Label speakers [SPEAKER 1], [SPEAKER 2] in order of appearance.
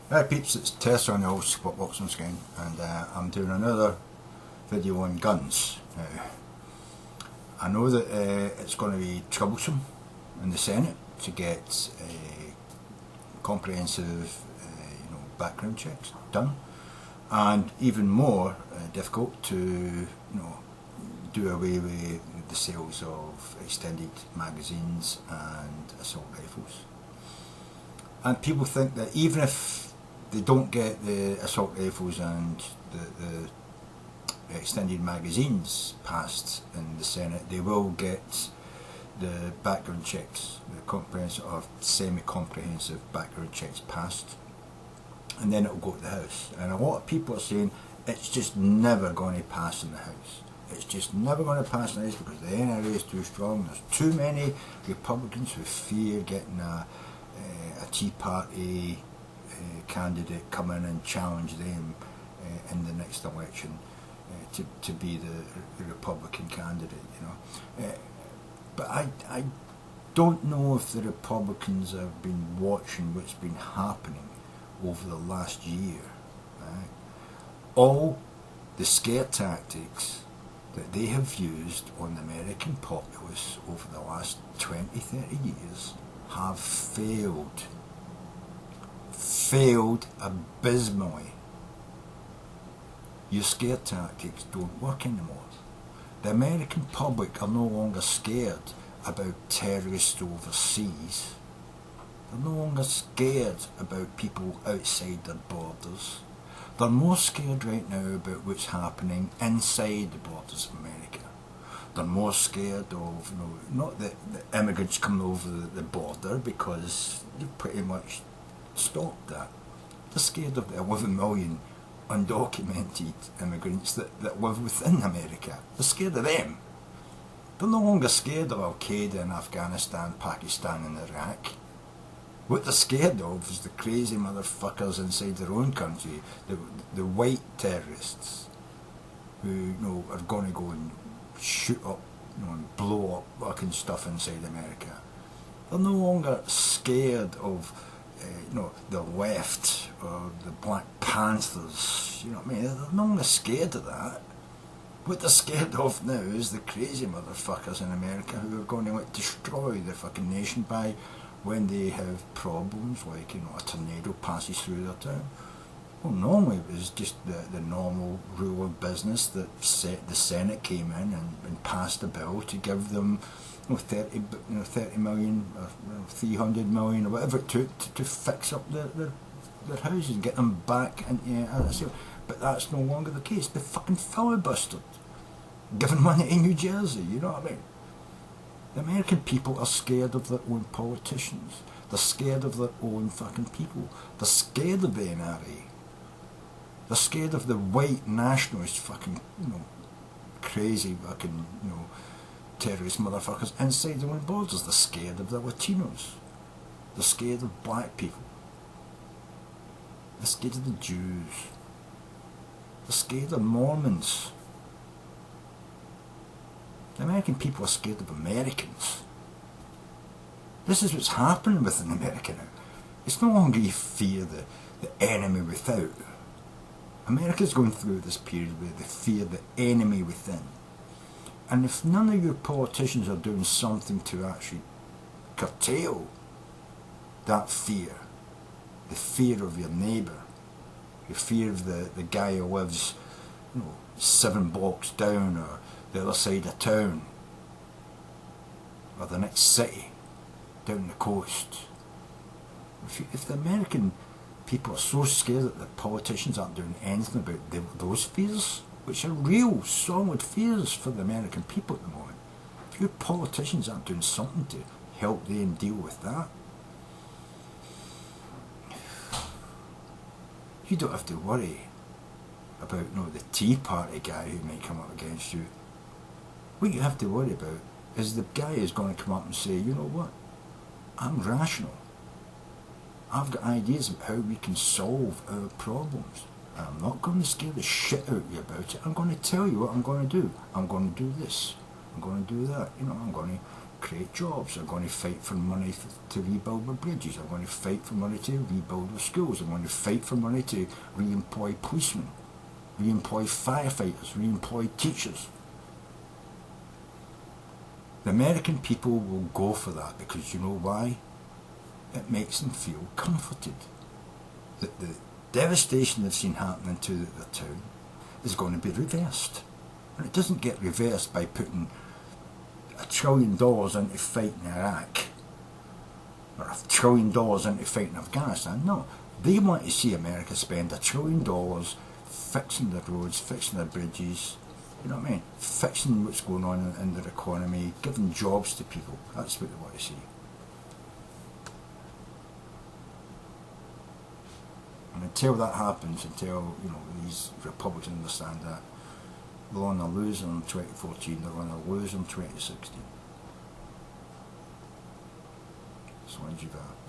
[SPEAKER 1] Hi peeps, it's Tersse on the old Spot Box on screen, and I'm doing another video on guns. Now, I know that it's going to be troublesome in the Senate to get comprehensive background checks done, and even more difficult to do away with the sales of extended magazines and assault rifles. And people think that even if they don't get the assault rifles and the extended magazines passed in the Senate, they will get the background checks, the comprehensive or semi-comprehensive background checks passed, and then it will go to the House. And a lot of people are saying it's just never going to pass in the House. It's just never going to pass in the House because the NRA is too strong. There's too many Republicans who fear getting a Tea Party candidate come in and challenge them in the next election to be the Republican candidate, but I don't know if the Republicans have been watching what's been happening over the last year. Right? All the scare tactics that they have used on the American populace over the last 20-30 years have failed abysmally. Your scare tactics don't work anymore. The American public are no longer scared about terrorists overseas. They're no longer scared about people outside their borders. They're more scared right now about what's happening inside the borders of America. They're more scared of, not the immigrants coming over the border, because they've pretty much stopped that. They're scared of the 11 million undocumented immigrants that live within America. They're scared of them. They're no longer scared of Al-Qaeda in Afghanistan, Pakistan and Iraq. What they're scared of is the crazy motherfuckers inside their own country, the white terrorists who are going to go and shoot up and blow up fucking stuff inside America. They're no longer scared of the left or the Black Panthers, you know what I mean? They're no longer scared of that. What they're scared of now is the crazy motherfuckers in America who are going to destroy the fucking nation by when they have problems like a tornado passes through their town. Well, normally it was just the normal rule of business that the Senate came in and passed a bill to give them 30 million or 300 million or whatever it took to fix up their houses and get them back into sale. But that's no longer the case. They fucking filibustered, giving money to New Jersey, you know what I mean? The American people are scared of their own politicians. They're scared of their own fucking people. They're scared of the NRA. They're scared of the white nationalist fucking, crazy fucking, terrorist motherfuckers inside their own borders. They're scared of the Latinos. They're scared of black people. They're scared of the Jews. They're scared of Mormons. The American people are scared of Americans. This is what's happening within America now. It's no longer you fear the enemy without. America's going through this period where they fear the enemy within. And if none of your politicians are doing something to actually curtail that fear, the fear of your neighbour, the fear of the guy who lives 7 blocks down or the other side of town or the next city down the coast. If the American people are so scared that the politicians aren't doing anything about those fears, which are real, solid fears for the American people at the moment, if your politicians aren't doing something to help them deal with that, you don't have to worry about the Tea Party guy who might come up against you. What you have to worry about is the guy who's going to come up and say, you know what, I'm rational. I've got ideas about how we can solve our problems. I'm not going to scare the shit out of you about it. I'm going to tell you what I'm going to do. I'm going to do this. I'm going to do that. I'm going to create jobs. They're going to fight for money to rebuild the bridges. They're going to fight for money to rebuild the schools. They're going to fight for money to re-employ policemen, re-employ firefighters, re-employ teachers. The American people will go for that because you know why? It makes them feel comforted. That the devastation they've seen happening to their town is going to be reversed. And it doesn't get reversed by putting $1 trillion into fighting Iraq or $1 trillion into fighting Afghanistan. No, they want to see America spend $1 trillion fixing the roads, fixing the bridges, you know what I mean, fixing what's going on in their economy, giving jobs to people. That's what they want to see. And until that happens, until these Republicans understand that, they're on a lose in 2014, they're on a lose in 2016. So what did you got?